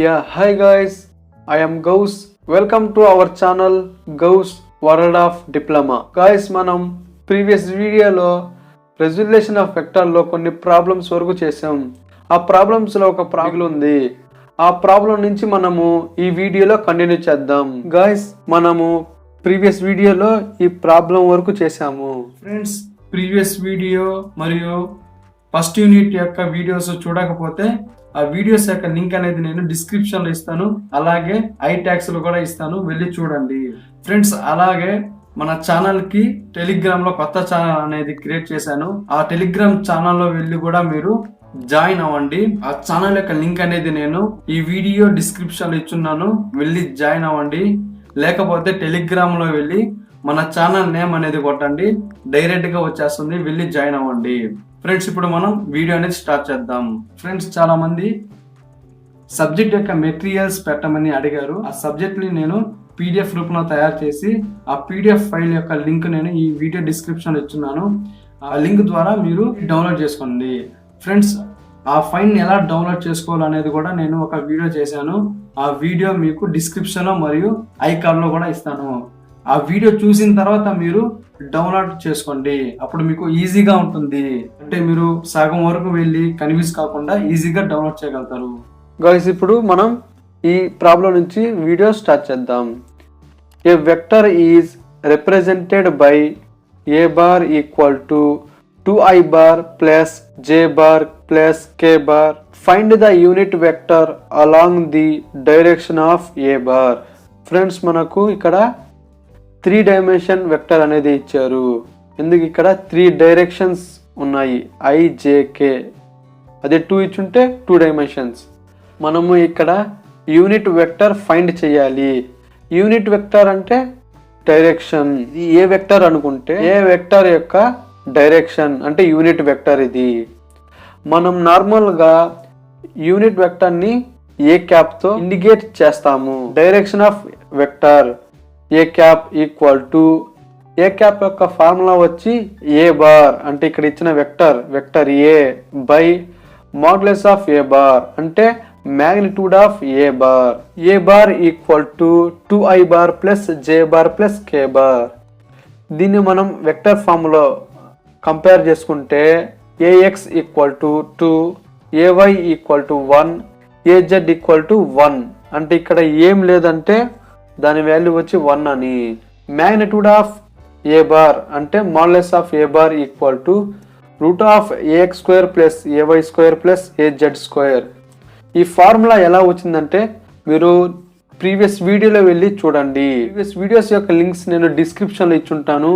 Yeah, hi guys, I am Gauss. Welcome to our channel Gauss World of Diploma. Guys, మనం previous వీడియోలో resolution of వెక్టార్లో కొన్ని problems వరకు చేసాం. ఆ ప్రాబ్లమ్స్లో ఒక ప్రాబ్లం ఉంది. ఆ ప్రాబ్లం నుంచి మనము ఈ వీడియోలో కంటిన్యూ చేద్దాం. గాయస్, మనము ప్రీవియస్ వీడియోలో ఈ ప్రాబ్లం వరకు చేసాము. ఫ్రెండ్స్, ప్రీవియస్ వీడియో మరియు ఫస్ట్ యూనిట్ యొక్క వీడియోస్ చూడకపోతే ఆ వీడియోస్ యొక్క లింక్ అనేది నేను డిస్క్రిప్షన్లో ఇస్తాను, అలాగే ఐటాక్స్లో కూడా ఇస్తాను, వెళ్ళి చూడండి ఫ్రెండ్స్. అలాగే మన ఛానల్కి టెలిగ్రామ్లో కొత్త ఛానల్ అనేది క్రియేట్ చేశాను. ఆ టెలిగ్రామ్ ఛానల్లో వెళ్ళి కూడా మీరు జాయిన్ అవ్వండి. ఆ ఛానల్ యొక్క లింక్ అనేది నేను ఈ వీడియో డిస్క్రిప్షన్లో ఇచ్చున్నాను, వెళ్ళి జాయిన్ అవ్వండి. లేకపోతే టెలిగ్రామ్లో వెళ్ళి మన ఛానల్ నేమ్ అనేది కొట్టండి, డైరెక్ట్గా వచ్చేస్తుంది, వెళ్ళి జాయిన్ అవ్వండి. ఫ్రెండ్స్, ఇప్పుడు మనం వీడియో అనేది స్టార్ట్ చేద్దాం. ఫ్రెండ్స్, చాలా మంది సబ్జెక్ట్ యొక్క మెటీరియల్స్ పెట్టమని అడిగారు. ఆ సబ్జెక్ట్ని నేను పీడిఎఫ్ రూపంలో తయారు చేసి ఆ పీడిఎఫ్ ఫైల్ యొక్క లింక్ నేను ఈ వీడియో డిస్క్రిప్షన్లో ఇచ్చున్నాను. ఆ లింక్ ద్వారా మీరు డౌన్లోడ్ చేసుకోండి. ఫ్రెండ్స్, ఆ ఫైల్ని ఎలా డౌన్లోడ్ చేసుకోవాలనేది కూడా నేను ఒక వీడియో చేశాను. ఆ వీడియో మీకు డిస్క్రిప్షన్లో మరియు ఐకార్డ్లో కూడా ఇస్తాను. ఆ వీడియో చూసిన తర్వాత మీరు డౌన్లోడ్ చేసుకోండి, అప్పుడు మీకు ఈజీగా ఉంటుంది. అంటే మీరు సగం వరకు వెళ్ళి కన్ఫ్యూజ్ కాకుండా ఈజీగా డౌన్లోడ్ చేయగలుగుతారు. గైస్, ఇప్పుడు మనం ఈ ప్రాబ్లం నుంచి వీడియో స్టార్ట్ చేద్దాం. A vector is represented by A bar equal to 2i bar plus j bar plus k bar. Find the unit vector along the direction of a bar. Friends, మనకు ఇక్కడ 3 dimension vector అనేది ఇచ్చారు. ఎందుకు ఇక్కడ 3 directions ఉన్నాయి, i j k. అదే 2 ఇచ్చుంటే 2 dimensions. మనము ఇక్కడ యూనిట్ వెక్టర్ ఫైండ్ చేయాలి. యూనిట్ వెక్టర్ అంటే డైరెక్షన్. ఇది ఏ వెక్టర్ అనుకుంటే ఏ వెక్టర్ యొక్క డైరెక్షన్ అంటే యూనిట్ వెక్టర్. ఇది మనం నార్మల్గా యూనిట్ వెక్టర్ని ఏ క్యాప్తో ఇండికేట్ చేస్తాము. Direction of vector A cap equal to A cap యొక్క ఫార్ములా వచ్చి ఏ బార్ అంటే ఇక్కడ ఇచ్చిన vector A by modulus of A bar అంటే magnitude of A bar. A bar equal to 2i bar plus J bar plus K bar. దీన్ని మనం vector formula compare చేసుకుంటే ax equal to 2, ay equal to 1, az equal to 1. అంటే ఇక్కడ ఏం లేదంటే దాని value వచ్చి 1 అని. మ్యాగ్నిట్యూడ్ ఆఫ్ ఏ బార్ అంటే modulus of A bar equal to root of ax square plus ay square plus az square. ఈ ఫార్ములా ఎలా వచ్చిందంటే మీరు ప్రీవియస్ వీడియోలో వెళ్ళి చూడండి. ప్రీవియస్ వీడియోస్ యొక్క లింక్స్ నేను డిస్క్రిప్షన్లో ఇచ్చుంటాను,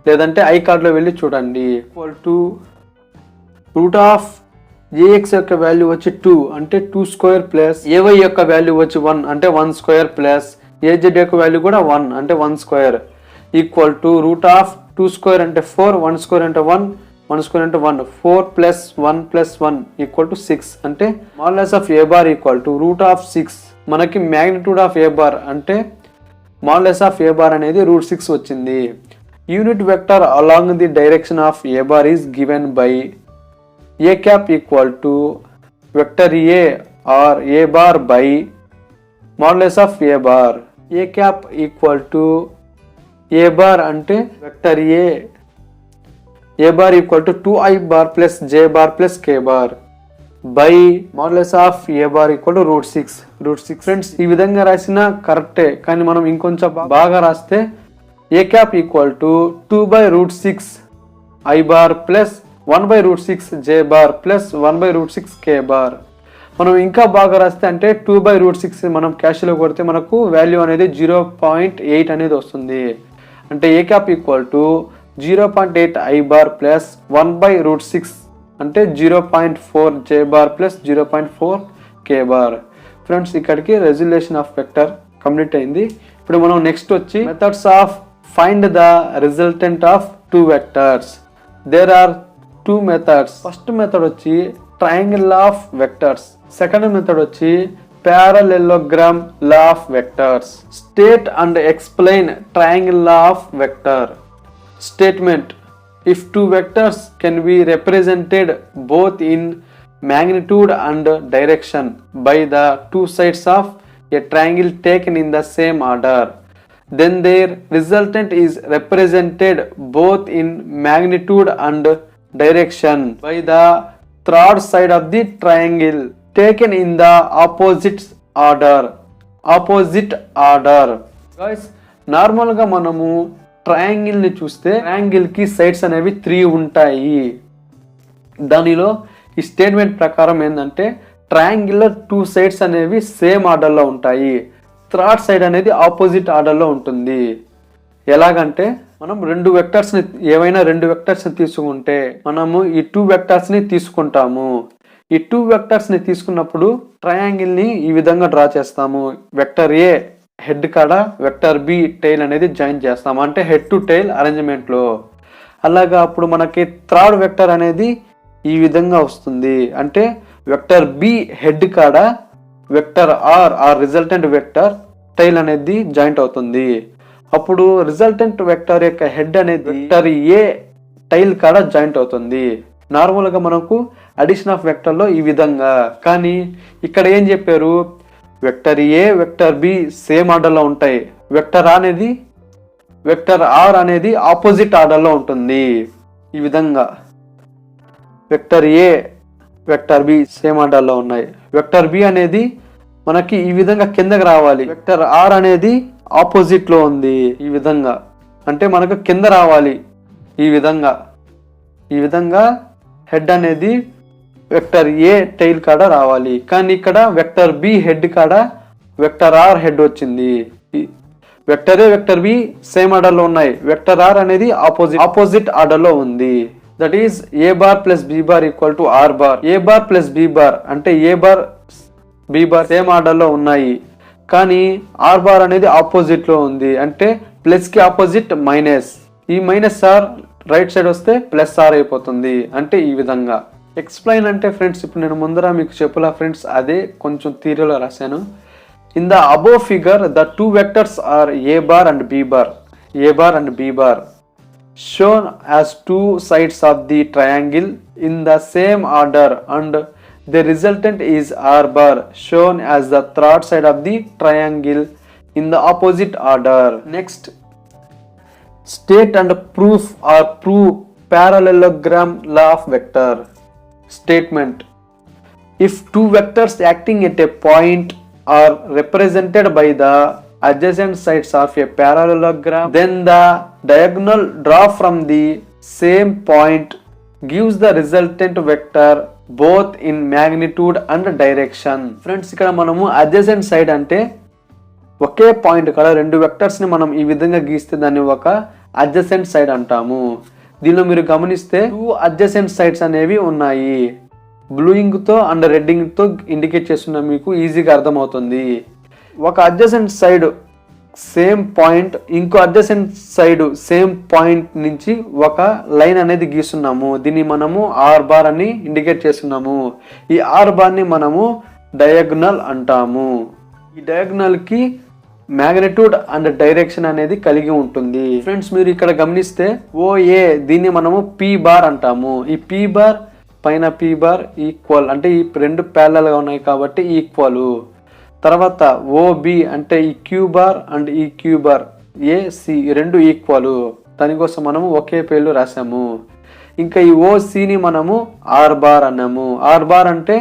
లేదంటే ఐకార్డ్లో వెళ్ళి చూడండి. Equal to root of A X యొక్క వాల్యూ వచ్చి 2 అంటే 2 స్క్వేర్ ప్లస్ ఏవై యొక్క వాల్యూ వచ్చి 1 అంటే 1 స్క్వేర్ ప్లస్ ఏజెడ్ యొక్క వాల్యూ కూడా 1 అంటే 1 square equal to root of 2 square అంటే 4, 1 స్క్వేర్ అంటే 1, 1 స్క్వేర్ అంటే 1, 4 ప్లస్ 1 ప్లస్ 1 ఈక్వల్ టు 6. అంటే modulus of A bar equal to root of 6. మనకి మ్యాగ్నిట్యూడ్ ఆఫ్ ఏ బార్ అంటే మాడ్యులస్ ఆఫ్ ఏ బార్ అనేది రూట్ 6 వచ్చింది. Unit vector along the direction of a bar is given by a cap equal to vector a or a bar by modulus of a bar. A cap equal to a bar ante vector a bar equal to 2i bar plus j bar plus k bar by modulus of a bar equal to root 6. Friends, ఈ విధంగా రాసినా కరెక్టే, కానీ మనం ఇంకొంచెం బాగా రాస్తే a cap equal to 2 by root 6 i bar plus 1 by root 6 j bar plus 1 by root 6 k bar. మనం ఇంకా బాగా రాస్తే అంటే 2 by root 6 మనం క్యాష్లో కొడితే మనకు వాల్యూ అనేది 0.8 అనేది వస్తుంది. అంటే a cap equal to 0.8 i bar plus 1 by root 6 అంటే 0.4 j bar plus 0.4 k bar. Friends, ఇక్కడికి రెజల్యూషన్ ఆఫ్ వెక్టర్ కంప్లీట్ అయింది. ఇప్పుడు మనం నెక్స్ట్ వచ్చి methods of find the resultant of two vectors. There are two methods. First method వచ్చి triangle of vectors. Second method వచ్చి parallelogram law of vectors. State and explain triangle law of vector. Statement: if two vectors can be represented both in magnitude and direction by the two sides of a triangle taken in the same order, then their resultant is represented both in magnitude and direction by the third side of the triangle taken in the opposite order. Guys, నార్మల్గా మనము ట్రయాంగిల్ని చూస్తే ట్రయాంగిల్కి sides అనేవి 3 ఉంటాయి. దానిలో ఈ statement ప్రకారం ఏంటంటే ట్రయాంగిల్లో 2 sides అనేవి సేమ్ ఆర్డర్లో ఉంటాయి, థర్డ్ సైడ్ అనేది ఆపోజిట్ ఆర్డర్లో ఉంటుంది. ఎలాగంటే మనం ఏవైనా రెండు వెక్టర్స్ని తీసుకుంటే మనము ఈ 2 వెక్టర్స్ని తీసుకుంటాము. ఈ 2 వెక్టర్స్ని తీసుకున్నప్పుడు ట్రయాంగిల్ని ఈ విధంగా డ్రా చేస్తాము. వెక్టర్ ఏ హెడ్ కాడ వెక్టర్ బి టైల్ అనేది జాయిన్ చేస్తాము, అంటే హెడ్ టు టైల్ అరేంజ్మెంట్లో. అలాగా అప్పుడు మనకి థర్డ్ వెక్టర్ అనేది ఈ విధంగా వస్తుంది, అంటే వెక్టర్ బి హెడ్ కాడ vector R resultant vector tail అనేది జాయింట్ అవుతుంది. అప్పుడు రిజల్టెంట్ వెక్టర్ యొక్క హెడ్ అనేది వెక్టర్ ఏ టైల్ కాడ జాయింట్ అవుతుంది. నార్మల్గా మనకు అడిషన్ ఆఫ్ వెక్టర్లో ఈ విధంగా, కానీ ఇక్కడ ఏం చెప్పారు, vector A vector B same ఆర్డర్లో ఉంటాయి, వెక్టర్ ఆర్ అనేది ఆపోజిట్ ఆర్డర్లో ఉంటుంది. ఈ విధంగా vector A vector B same ఆర్డర్లో ఉన్నాయి, వెక్టర్ బి అనేది మనకి ఈ విధంగా కిందకి రావాలి, వెక్టర్ ఆర్ అనేది ఆపోజిట్లో ఉంది. ఈ విధంగా అంటే మనకు కింద రావాలి. ఈ విధంగా హెడ్ అనేది వెక్టర్ ఏ టైల్ కాడ రావాలి, కానీ ఇక్కడ వెక్టర్ బి హెడ్ కాడ వెక్టర్ ఆర్ హెడ్ వచ్చింది. Vector A vector B same ఆర్డర్లో ఉన్నాయి, వెక్టర్ ఆర్ అనేది ఆపోజిట్ ఆర్డర్లో ఉంది. That is A bar plus B bar equal to R bar. A bar plus B bar అంటే A bar B bar same ఆర్డర్లో ఉన్నాయి, కానీ ఆర్ బార్ అనేది ఆపోజిట్లో ఉంది, అంటే ప్లస్కి ఆపోజిట్ మైనస్. ఈ మైనస్ ఆర్ రైట్ సైడ్ వస్తే ప్లస్ ఆర్ అయిపోతుంది. అంటే ఈ విధంగా ఎక్స్ప్లెయిన్ అంటే ఫ్రెండ్స్, ఇప్పుడు నేను ముందర మీకు చెప్పలా ఫ్రెండ్స్, అదే కొంచెం థియరీలో రాశాను. In the above figure the 2 vectors are A bar and B bar shown as 2 sides of the triangle in the same order, and the resultant is r bar shown as the third side of the triangle in the opposite order. Next, state and proof or prove parallelogram law of vector. Statement: if 2 vectors acting at a point are represented by the adjacent sides of a parallelogram, then the diagonal draw from the same point gives the resultant vector both in magnitude and direction. Friends, ఇక్కడ మనము adjacent side అంటే ఒకే point కాడ 2 vectors ని మనం ఈ విధంగా గీస్తే దాన్ని ఒక adjacent side అంటాము. దీనిలో మీరు గమనిస్తే 2 adjacent sides అనేవి ఉన్నాయి. బ్లూయింగ్ తో అండ్ రెడ్డింగ్ తో ఇండికేట్ చేస్తున్నా, మీకు ఈజీగా అర్థమవుతుంది. ఒక అడ్జసెంట్ సైడ్ సేమ్ పాయింట్, ఇంకో అడ్జసెంట్ సైడ్ సేమ్ పాయింట్ నుంచి ఒక లైన్ అనేది గీస్తున్నాము. దీన్ని మనము ఆర్ బార్ అని ఇండికేట్ చేస్తున్నాము. ఈ ఆర్ బార్ ని మనము డయాగ్నల్ అంటాము. ఈ డయాగ్నల్ కి మ్యాగ్నిట్యూడ్ అండ్ డైరెక్షన్ అనేది కలిగి ఉంటుంది. ఫ్రెండ్స్, మీరు ఇక్కడ గమనిస్తే ఓఏ దీన్ని మనము పి బార్ అంటాము. ఈ పి బార్ పైన పి బార్ ఈక్వల్, అంటే ఈ 2 ప్యారలల్ గా ఉన్నాయి కాబట్టి ఈక్వల్. తర్వాత ఓబి అంటే ఈ క్యూ బార్ అండ్ ఈ క్యూ బార్ ఏసి 2 ఈక్వల్. దానికోసం మనము ఒకే పేర్లు రాసాము. ఇంకా ఈ ఓసిని మనము ఆర్ బార్ అన్నాము. ఆర్ బార్ అంటే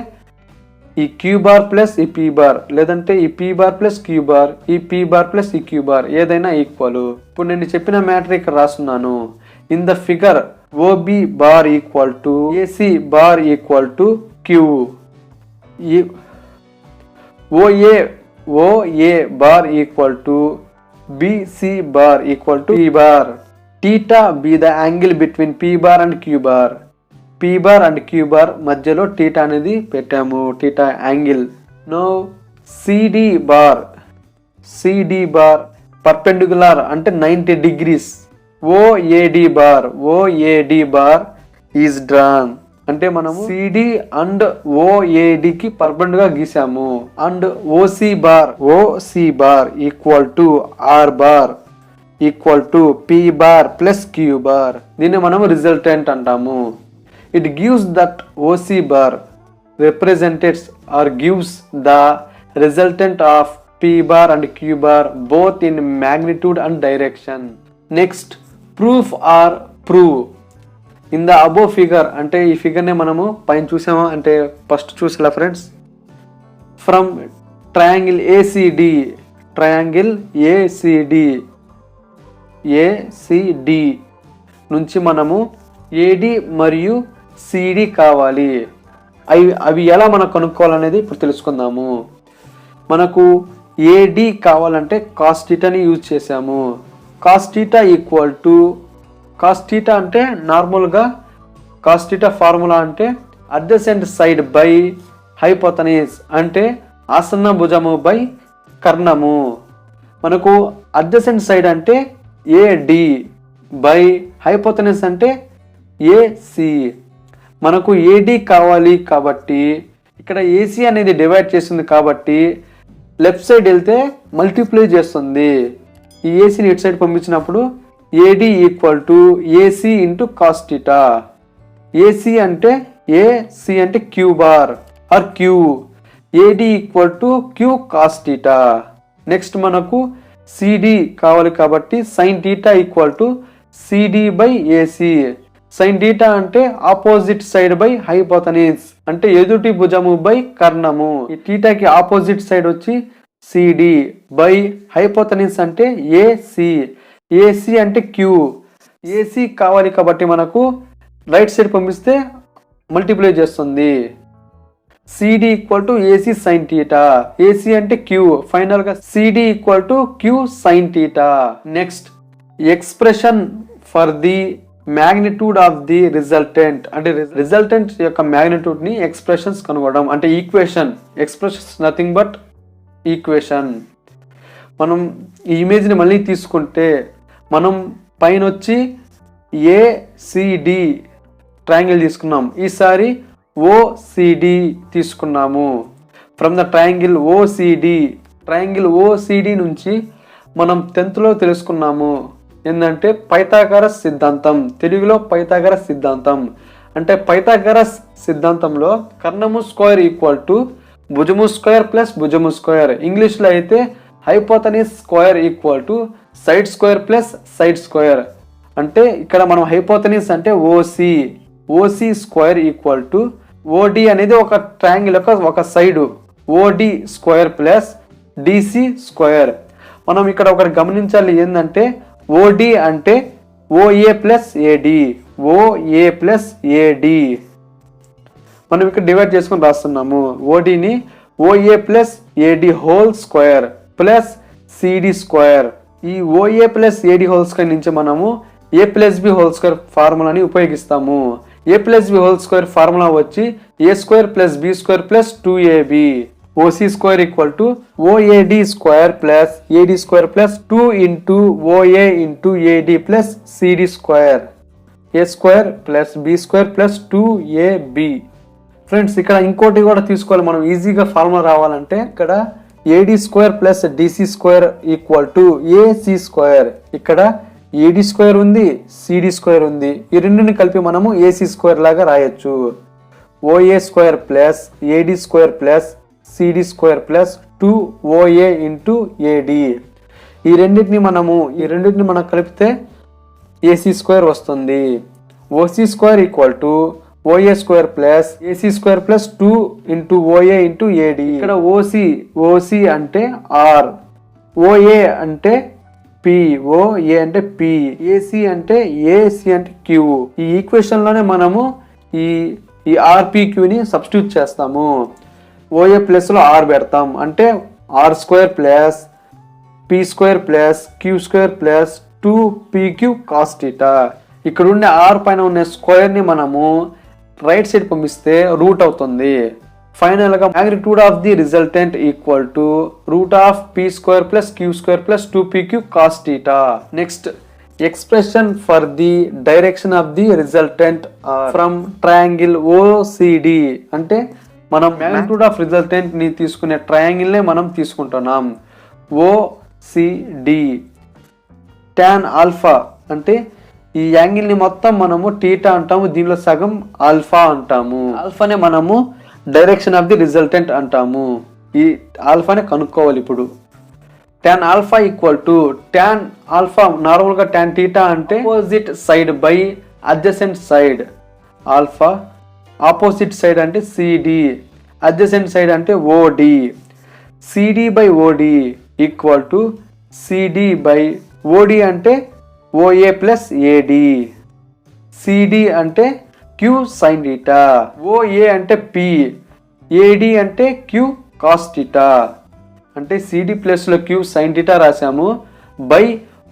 ఈ క్యూ బార్ ప్లస్ ఈ పి బార్, లేదంటే ఈ P bar plus Q bar, ఈ పి బార్ ప్లస్ ఈ క్యూ బార్, ఏదైనా ఈక్వల్. ఇప్పుడు నేను చెప్పిన మ్యాటర్ ఇక్కడ రాస్తున్నాను. In the figure O B bar equal to A C bar equal to Q. OA bar equal to B C bar equal to P bar. Theta be the angle between P bar and Q bar. P bar and Q bar మధ్యలో theta అనేది పెట్టాము, theta angle. Now C D bar perpendicular అంటే 90 degrees. O A D bar is drawn, అంటే మనము C D and ఓఏడికి perpendicular గా గీసాము. And O C bar equal to R bar equal to P bar plus Q bar. దీన్ని మనము రిజల్టెంట్ అంటాము. It gives that OC bar represents or gives the resultant of p bar and q bar both in magnitude and direction. Next, proof or prove. In the above figure, అంటే ఈ figure నే మనము పైన చూసాము అంటే first చూసాలా friends, from triangle ACD నుంచి మనము ఏడి మరియు సిడి కావాలి. అవి ఎలా మనం కనుక్కోవాలనేది ఇప్పుడు తెలుసుకుందాము. మనకు ఏడి కావాలంటే కాస్ థీటాని యూజ్ చేసాము. Cos theta equal to, cos theta అంటే నార్మల్గా కాస్ థీటా ఫార్ములా అంటే అడ్జసెంట్ సైడ్ బై హైపోతనీస్ అంటే ఆసన్న భుజము బై కర్ణము. మనకు అడ్జసెంట్ సైడ్ అంటే ఏడి బై హైపోతనీస్ అంటే ఏసి. మనకు ఏడి కావాలి కాబట్టి ఇక్కడ ఏసీ అనేది డివైడ్ చేస్తుంది కాబట్టి లెఫ్ట్ సైడ్ వెళ్తే మల్టిప్లై చేస్తుంది. ఈ ఏసీని ఇటు సైడ్ పంపించినప్పుడు A D equal to A C into cos theta. A C అంటే ఏసీ అంటే Q bar or Q. A D equal to Q cos theta. Next మనకు సిడి కావాలి కాబట్టి sine theta equal to CD by A C. Sine theta అంటే opposite side by hypotenuse అంటే ఎదుటి భుజము by కర్ణము. ఈ థీటాకి ఆపోజిట్ సైడ్ వచ్చి సిడి బై హైపోతనీస్ అంటే ఏసి. ఏసి అంటే క్యూ. ఏసి కావాలి కాబట్టి మనకు రైట్ సైడ్ పంపిస్తే మల్టిప్లై చేస్తుంది. C D equal to A C sine theta. A C అంటే క్యూ. ఫైనల్ గా C D equal to Q sine theta. Next, expression for the magnitude of the resultant అంటే రిజల్టెంట్ యొక్క మ్యాగ్నిట్యూడ్ ని ఎక్స్ప్రెషన్స్ కనుగొనడం అంటే equation. Expressions nothing but equation. మనం ఈ image ని మళ్ళీ తీసుకుంటే మనం పైన వచ్చి ఏసిడి ట్రయాంగిల్ తీసుకున్నాం, ఈసారి ఓసిడి తీసుకున్నాము. ఫ్రమ్ ద ట్రయాంగిల్ ఓసిడి నుంచి మనం 10th లో తెలుసుకున్నాము ఏంటంటే పైథాగరస్ సిద్ధాంతం. తెలుగులో పైథాగరస్ సిద్ధాంతం అంటే పైథాగరస్ సిద్ధాంతంలో కర్ణము స్క్వేర్ ఈక్వల్ టు భుజము స్క్వేర్ ప్లస్ భుజము స్క్వేర్. ఇంగ్లీష్లో అయితే hypotenuse square equal to side square plus side square. అంటే ఇక్కడ మనం హైపోతనీస్ అంటే OC square equal to OD అనేది ఒక ట్రయాంగిల్ యొక్క ఒక side OD square plus DC square. మనం ఇక్కడ ఒకటి గమనించాలి ఏంటంటే ఓడి అంటే ఓఏ ప్లస్ ఏడి. మనం ఇక్కడ డివైడ్ చేసుకొని రాస్తున్నాము. ఓడిని OA plus AD whole square plus CD square. ఈ OA plus AD whole square నుంచి మనము A plus B whole square ఫార్ములాని ఉపయోగిస్తాము. A plus B whole square formula వచ్చి A square plus B square plus 2ab. OC square equal to OAD square plus AD square plus 2 into OA into AD plus CD square. A square plus B square plus 2ab. Friends ఇక్కడ ఇంకోటి కూడా తీసుకోవాలి మనం ఈజీగా formula రావాలంటే. ఇక్కడ A D square plus DC square equal to A C square. ఇక్కడ A D square ఉంది, సిడి స్క్వేర్ ఉంది. ఈ రెండుని కలిపి మనము ఏసీ స్క్వేర్ లాగా రాయొచ్చు. O A square plus AD square plus CD square plus 2OA into A D. ఈ రెండింటిని మనం కలిపితే ఏసీ స్క్వేర్ వస్తుంది. O C square equal to O A square plus A C square plus 2 into OA into A D. ఇక్కడ ఓసి అంటే R, OA అంటే P, O A అంటే P, A C అంటే క్యూ. ఈ ఈక్వేషన్ లోనే మనము ఈ ఆర్పిక్యూని సబ్స్టిట్యూట్ చేస్తాము. ఓఏ ప్లస్ లో ఆర్ పెడతాం అంటే R square plus P square plus Q square plus 2pq cos theta. ఇక్కడ ఉండే ఆర్ పైన ఉన్న స్క్వేర్ ని మనము రైట్ సైడ్ పంపిస్తే రూట్ అవుతుంది. ఫైనల్ గా magnitude of the resultant equal to root of P square plus Q square plus 2pq cos theta. Next, expression for the direction of the resultant from triangle OCD అంటే మనం magnitude of resultant ని తీసుకునే triangle నే మనం తీసుకుంటున్నాం. OCD tan alpha అంటే ఈ angle ని మొత్తం మనము టీటా అంటాము, దీనిలో సగం ఆల్ఫా అంటాము. ఆల్ఫానే మనము డైరెక్షన్ ఆఫ్ ది రిజల్టెంట్ అంటాము. ఈ ఆల్ఫాని కనుక్కోవాలి. ఇప్పుడు tan alpha equal to tan alpha నార్మల్గా tan theta అంటే opposite side by adjacent side. Alpha opposite side అంటే సిడి, అడ్జసెంట్ సైడ్ అంటే OD. CD by OD equal to CD by OD అంటే OA plus AD. CD అంటే Q sine theta, OA అంటే P, AD అంటే Q cos theta. అంటే CD ప్లస్లో Q sine theta రాసాము by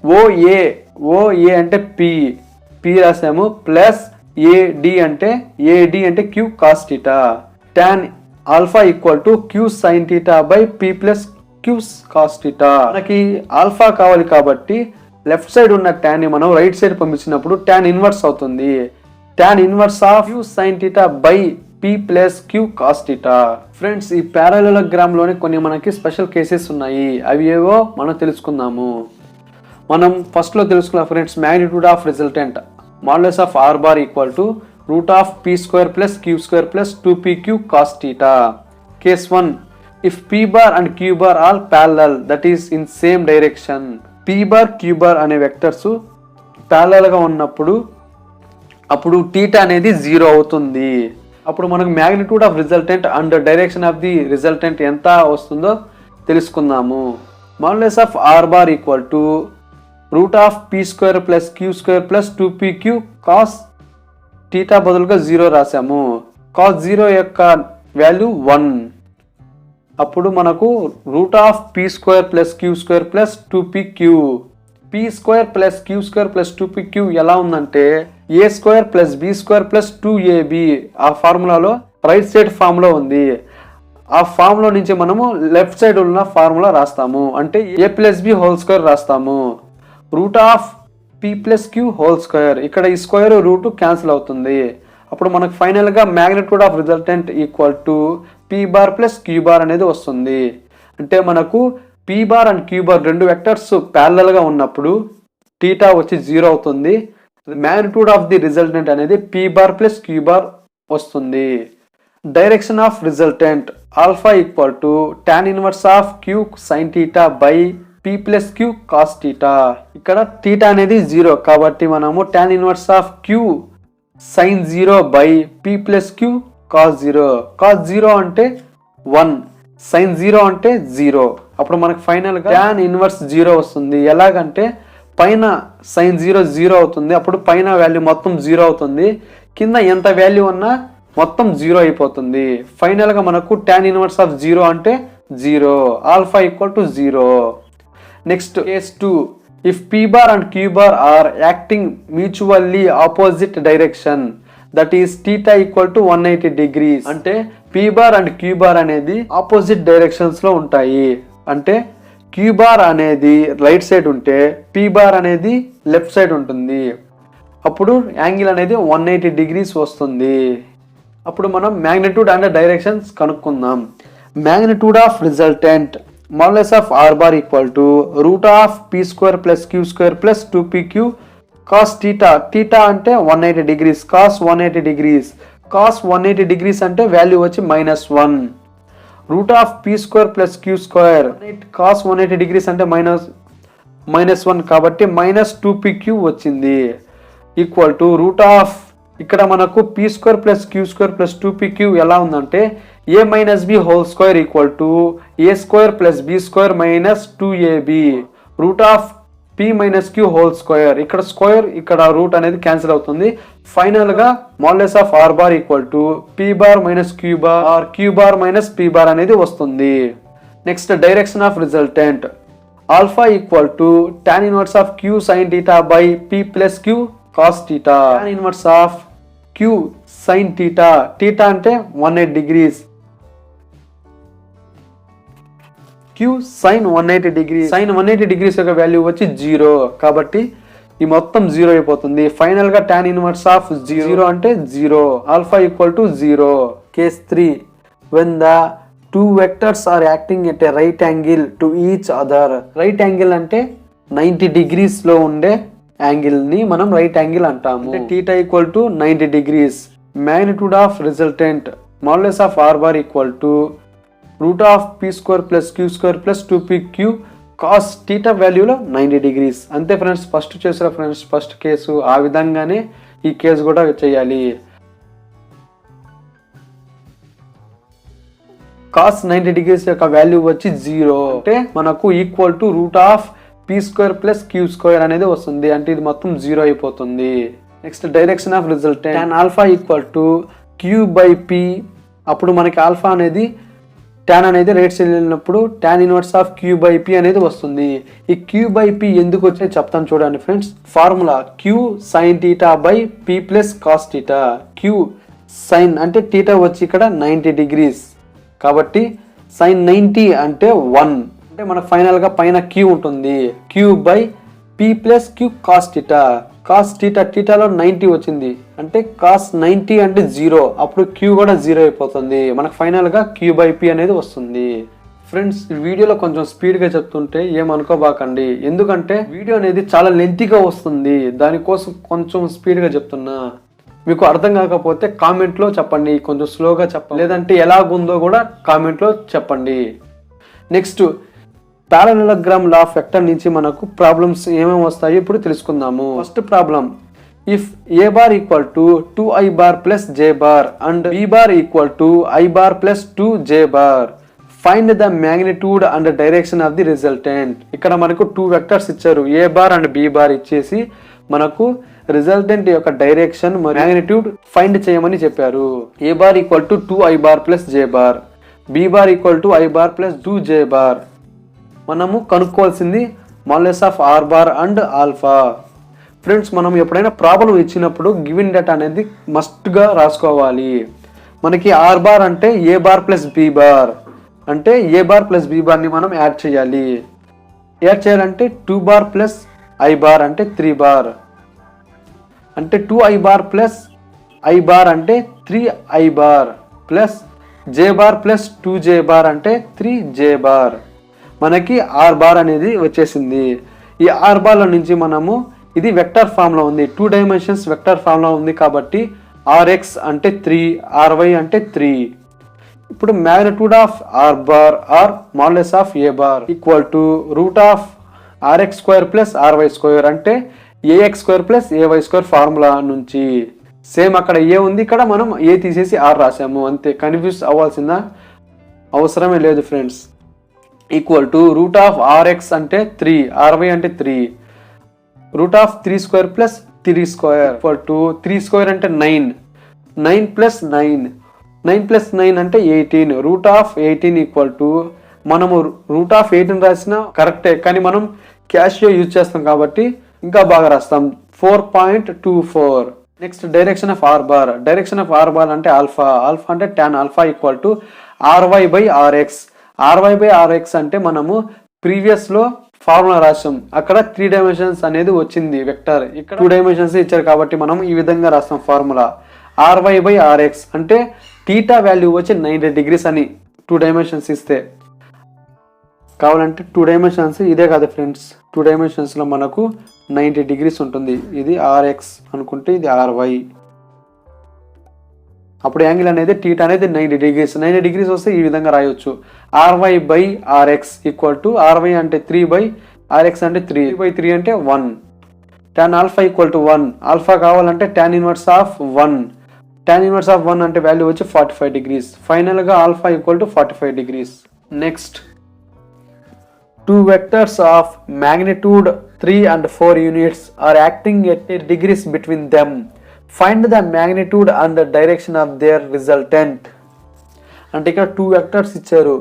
OA, OA అంటే P, P రాసాము plus AD అంటే Q cos theta. Tan alpha equal to Q sine theta by P plus Q cos theta. మనకి alpha కావాలి కాబట్టి left side ఉన్న టాన్ ని మనం రైట్ సైడ్ పంపించినప్పుడు టాన్ ఇన్వర్స్ అవుతుంది. Tan inverse of Q sine theta by P plus Q cos theta. Friends, ఈ పారాలెలోగ్రామ్ లోనే కొన్ని మనకి స్పెషల్ కేసెస్ ఉన్నాయి. అవి ఏవో మనం తెలుసుకుందాము. మనం ఫస్ట్ లో తెలుసుకున్నాం friends, magnitude of resultant modulus of R bar equal to root of P square plus Q square plus 2pq cos theta. Case 1, if P bar and Q bar all parallel that is in same direction. P bar Q bar అనే vectors parallel గా ఉన్నప్పుడు అప్పుడు theta అనేది 0 అవుతుంది. అప్పుడు మనకు magnitude of resultant and direction of the resultant ఎంత వస్తుందో తెలుసుకుందాము. Modulus of R bar equal to root of P square plus Q square plus 2pq cos theta బదులుగా 0 రాసాము. కాస్ 0 యొక్క వాల్యూ 1. అప్పుడు మనకు root of P square plus Q square plus 2pq. P square plus Q square plus 2pq ఎలా ఉందంటే A square plus B square plus 2ab. ఆ ఫార్ములాలో right side formula ఉంది. ఆ formula నుంచి మనము లెఫ్ట్ సైడ్ ఉన్న ఫార్ములా రాస్తాము. అంటే A plus B whole square రాస్తాము. Root of P plus Q whole square, ఇక్కడ ఈ స్క్వేర్ రూట్ క్యాన్సిల్ అవుతుంది. అప్పుడు మనకు ఫైనల్ గా magnitude of resultant equal to P bar plus Q bar అనేది వస్తుంది. అంటే మనకు P bar and Q bar రెండు వెక్టర్స్ ప్యారలల్ గా ఉన్నప్పుడు థీటా వచ్చి 0 అవుతుంది. మ్యాగ్నిట్యూడ్ ఆఫ్ ది రిజల్టెంట్ అనేది P bar plus Q bar వస్తుంది. Direction of resultant alpha equal to tan inverse of Q sine theta by P plus Q cos theta. ఇక్కడ theta అనేది 0 కాబట్టి మనము tan inverse of Q sign 0 by P plus Q cos 0. Cos 0 అంటే 1, sign 0 అంటే 0. అప్పుడు మనకు final గా tan inverse 0 వస్తుంది. ఎలాగంటే పైన సైన్ 0 అవుతుంది. అప్పుడు పైన వాల్యూ మొత్తం 0 అవుతుంది. కింద ఎంత వాల్యూ ఉన్నా మొత్తం 0 అయిపోతుంది. ఫైనల్ గా మనకు టాన్ ఇన్వర్స్ ఆఫ్ 0 అంటే 0. Alpha equal to 0. Next case 2, if P bar and Q bar are acting mutually opposite direction that is theta equal to 180 degrees. అంటే P bar and Q bar అనేది opposite directions లో ఉంటాయి. అంటే Q bar అనేది right side ఉంటే P bar అనేది left side ఉంటుంది. అప్పుడు యాంగిల్ అనేది 180 degrees వస్తుంది. అప్పుడు మనం మ్యాగ్నిట్యూడ్ అండ్ డైరెక్షన్స్ కనుక్కుందాం. Magnitude of resultant modulus of R bar equal to root of P square plus Q square plus 2pq cos theta. Theta అంటే 180 degrees, cos 180 degrees. Cos 180 degrees అంటే value వచ్చి -1. Root of P square plus Q square cos 180 degrees అంటే -1 కాబట్టి -2pq వచ్చింది. Equal to root of, ఇక్కడ మనకు P square plus Q square plus 2pq ఎలా ఉందంటే A minus B whole square equal to A square plus B square minus 2ab. Root of P minus Q whole square, ఇక్కడ square ఇక్కడ root అనేది cancel అవుతుంది. Final గా modulus of R bar equal to P bar minus Q bar or Q bar minus P bar అనేది వస్తుంది. Next direction of resultant alpha equal to tan inverse of Q sine theta by P plus Q cos theta. Tan inverse of Q sine theta, theta అంటే 180 degrees, Q sine 180 degrees. Sine 180 degrees యొక్క value వచ్చి 0 కాబట్టి ఈ మొత్తం 0 అయిపోతుంది. Final గా tan inverse of 0 అంటే 0. Alpha equal to 0. Case 3, when the two vectors are acting at a right angle to each other. Right angle అంటే 90 degrees లో ఉండే యాంగిల్ ని మనం రైట్ యాంగిల్ అంటాము. Theta equal to 90 degrees. Magnitude of resultant modulus of R bar equal to root of P square plus Q square plus 2pq cos theta వాల్యూలో 90 degrees. అంతే friends, first చేసిన friends first case ఆ విధంగానే ఈ case కూడా చేయాలి. Cos 90 degrees యొక్క value వచ్చి 0 అంటే మనకు equal to root of P square plus Q square అనేది వస్తుంది. అంటే ఇది మొత్తం 0 అయిపోతుంది. Next direction of result tan alpha equal to Q by P. అప్పుడు మనకి ఆల్ఫా అనేది tan అనేది రైట్ సైడ్ వెళ్ళినప్పుడు tan inverse of Q by P అనేది వస్తుంది. ఈ క్యూ బై పీ ఎందుకు వచ్చే చెప్తాను చూడండి friends. Formula Q sine theta by P plus cos theta. Queue sign అంటే టీటా వచ్చి ఇక్కడ 90 డిగ్రీస్ కాబట్టి సైన్ 90 అంటే 1 అంటే మనకు ఫైనల్గా పైన క్యూ ఉంటుంది. Q by P plus Q cos theta. Cos theta టీటాలో 90 వచ్చింది అంటే కాస్ 90 అంటే 0. అప్పుడు క్యూ కూడా 0 అయిపోతుంది. మనకు ఫైనల్గా క్యూ బై పీ అనేది వస్తుంది. ఫ్రెండ్స్ ఈ వీడియోలో కొంచెం స్పీడ్గా చెప్తుంటే ఏమనుకోబాకండి, ఎందుకంటే వీడియో అనేది చాలా లెంతీగా వస్తుంది. దానికోసం కొంచెం స్పీడ్గా చెప్తున్నా. మీకు అర్థం కాకపోతే కామెంట్లో చెప్పండి, కొంచెం స్లోగా చెప్పండి, లేదంటే ఎలాగుందో కూడా కామెంట్లో చెప్పండి. Next parallelogram law of vector నుంచి మనకు ప్రాబ్లమ్స్ ఏమేమి వస్తాయో ఇప్పుడు తెలుసుకుందాము. First problem, if A bar equal to 2i bar plus J bar and B bar equal to i bar plus 2j bar, find the magnitude and direction of the resultant. ఇక్కడ మనకు 2 vectors ఇచ్చారు, A bar and B bar ఇచ్చేసి మనకు resultant యొక్క direction మరియు magnitude find చేయమని చెప్పారు. A bar equal to 2i bar plus J bar, B bar equal to i bar plus 2j bar. మనము కనుక్కోవాల్సింది modulus of R bar and alpha. Friends మనం ఎప్పుడైనా ప్రాబ్లం ఇచ్చినప్పుడు గివెన్ డేటా అనేది మస్ట్గా రాసుకోవాలి. మనకి ఆర్ బార్ అంటే A bar plus B bar, అంటే ఏ బార్ ప్లస్ బి బార్ని మనం యాడ్ చేయాలి. యాడ్ చేయాలంటే 2 బార్ ప్లస్ ఐ బార్ అంటే 3 బార్, అంటే 2i bar plus I bar అంటే 3i bar plus J bar plus 2j bar అంటే 3j bar. మనకి are bar అనేది వచ్చేసింది. ఈ ఆర్ బార్ల నుంచి మనము ఇది వెక్టర్ ఫామ్లో ఉంది, 2 డైమెన్షన్స్ వెక్టర్ ఫామ్లో ఉంది కాబట్టి rx అంటే 3, ry అంటే 3. ఇప్పుడు magnitude of R bar R modulus of A bar equal to root of rx square plus ry square అంటే ax square plus ay square formula నుంచి. సేమ్ అక్కడ ఏ ఉంది, ఇక్కడ మనం ఏ తీసేసి ఆర్ రాసాము అంతే. కన్ఫ్యూజ్ అవ్వాల్సిందా అవసరమే లేదు friends. Equal to root of rx అంటే 3, ry అంటే 3, root of 3 square plus 3 square equal to 3 square అంటే 9, 9 ప్లస్ 9, 9 ప్లస్ 9 అంటే 18, రూట్ ఆఫ్ 18 ఈక్వల్ టు మనము రూట్ ఆఫ్ 18 రాసినా కరెక్టే, కానీ మనం క్యాషియో యూజ్ చేస్తాం కాబట్టి ఇంకా బాగా రాస్తాం 4.24. Next direction of R bar. Direction of R bar అంటే ఆల్ఫా. ఆల్ఫా అంటే tan alpha equal to ry by rx. ry by rx అంటే మనము ప్రీవియస్లో ఫార్ములా రాసాం, అక్కడ 3 డైమెన్షన్స్ అనేది వచ్చింది వెక్టర్, ఇక్కడ 2 డైమెన్షన్స్ ఇచ్చారు కాబట్టి మనం ఈ విధంగా రాస్తాం ఫార్ములా. ry బై rx అంటే టీటా వాల్యూ వచ్చి 90 డిగ్రీస్ అని 2 డైమెన్షన్స్ ఇస్తే. కావాలంటే 2 డైమెన్షన్స్ ఇదే కాదు ఫ్రెండ్స్, 2 డైమెన్షన్స్లో మనకు 90 డిగ్రీస్ ఉంటుంది. ఇది rx అనుకుంటే ఇది ry. అప్పుడు యాంగిల్ అనేది టీటా అనేది 90 డిగ్రీస్. 90 డిగ్రీస్ వస్తే ఈ విధంగా రాయొచ్చు, ry by rx equal to ry అంటే 3 బై rx అంటే 3 బై 3 అంటే 1. tan alpha equal to 1. Alpha కావాలంటే tan inverse of 1. tan inverse of 1 అంటే వాల్యూ వచ్చి 45 డిగ్రీస్. ఫైనల్గా alpha equal to 45 degrees. Next 2 vectors of magnitude 3 and 4 units are acting at degrees between them. Find the magnitude and the direction of their resultant. అంటే ఇక్కడ 2 vectors ఇచ్చారు,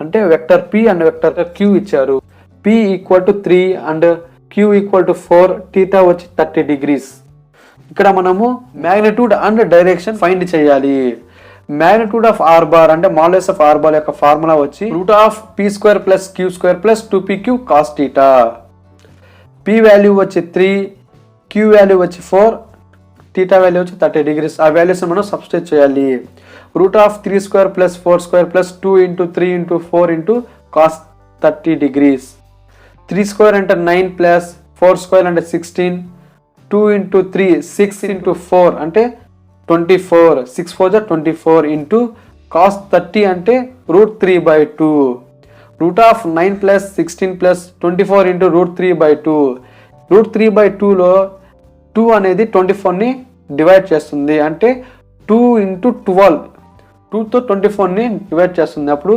అంటే vector p and vector q ఇచ్చారు. p equal to 3 and q equal to 4, theta వచ్చి 30 degrees. ఇక్కడ మనము magnitude and direction find చేయాలి. Magnitude of R bar అంటే మాడ్యులస్ ఆఫ్ ఆర్ బార్ యొక్క ఫార్ములా వచ్చి root of P square plus Q square plus 2pq cos theta. P value వచ్చి 3, queue value వచ్చి 4, theta value వచ్చి 30 degrees. ఆ values మనం substitute చేయాలి. Root of 3 square plus 4 square plus 2 into 3 into 4 into cos 30 degrees. 3 square అంటే 9 plus 4 square అంటే 16, 2 into 3 6 into 4 అంటే 24, 6 4 జా 24 ఇంటూ కాస్ 30 అంటే √3/2. Root of 9 plus 16 plus 24 into √3/2. √3/2లో 2 అనేది 24ని డివైడ్ చేస్తుంది, అంటే 2 ఇంటూ 12, 2తో 24ని డివైడ్ చేస్తుంది. అప్పుడు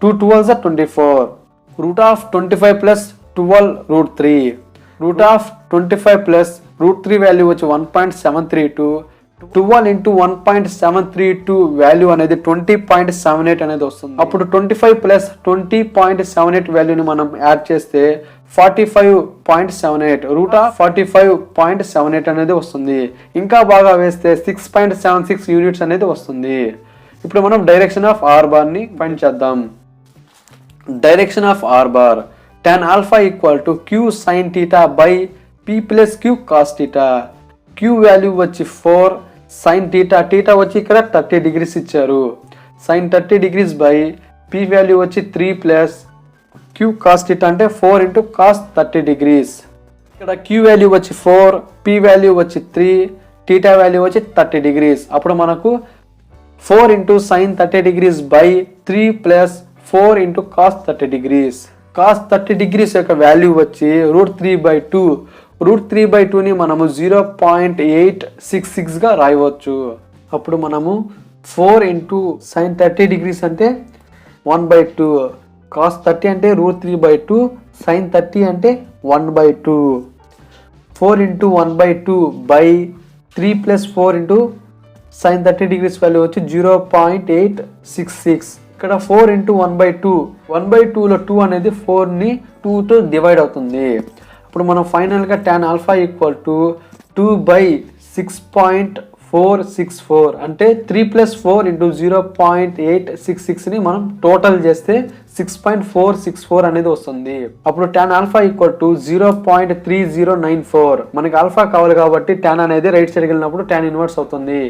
2 12 జా 24. Root of 25 plus 12 √3. Root of 25 plus √3 value వచ్చి 1.732. 12 ఇంటూ 1.732 వాల్యూ అనేది 20.78 అనేది వస్తుంది. అప్పుడు 25 ప్లస్ 20.78 వాల్యూని మనం యాడ్ చేస్తే 45.78. రూట్ ఆఫ్ 45.78 అనేది వస్తుంది. ఇంకా బాగా వేస్తే 6.76 యూనిట్స్ అనేది వస్తుంది. ఇప్పుడు మనం డైరెక్షన్ ఆఫ్ ఆర్ బార్ని ఫైండ్ చేద్దాం. Direction of R bar tan alpha equal to q sin theta by p plus q cos theta. q value వచ్చి 4, sin theta, theta వచ్చి ఇక్కడ 30 డిగ్రీస్ ఇచ్చారు. sin 30 degrees by p value వచ్చి 3 plus q cos theta అంటే 4 into cos 30 degrees. ఇక్కడ q value వచ్చి 4, p value వచ్చి 3, theta value వచ్చి 30 డిగ్రీస్. అప్పుడు మనకు 4 into sin 30 degrees by 3 plus 4 into cos 30 degrees. cos 30 degrees యొక్క వాల్యూ వచ్చి √3/2. √3/2ని మనము 0.866 గా రాయవచ్చు. అప్పుడు మనము 4 ఇంటూ sin 30 డిగ్రీస్ అంటే 1/2, cos 30 అంటే √3/2, sin 30 అంటే 1/2. 4 into 1/2 by 3 plus 4 into sin 30 degrees value వచ్చి 0.866. ఇక్కడ 4 ఇంటూ 1/2, 1/2లో 2 అనేది 4ని 2తో డివైడ్ అవుతుంది. అప్పుడు మనం ఫైనల్గా tan alpha ఈక్వల్ టు 2/6.464 అంటే 3 ప్లస్ 4 ఇంటూ 0.866ని మనం టోటల్ చేస్తే 6.464 అనేది వస్తుంది. అప్పుడు tan alpha ఈక్వల్ టు 0.3094. మనకి ఆల్ఫా కావాలి కాబట్టి tan అనేది రైట్ సైడ్కి వెళ్ళినప్పుడు tan ఇన్వర్స్ అవుతుంది.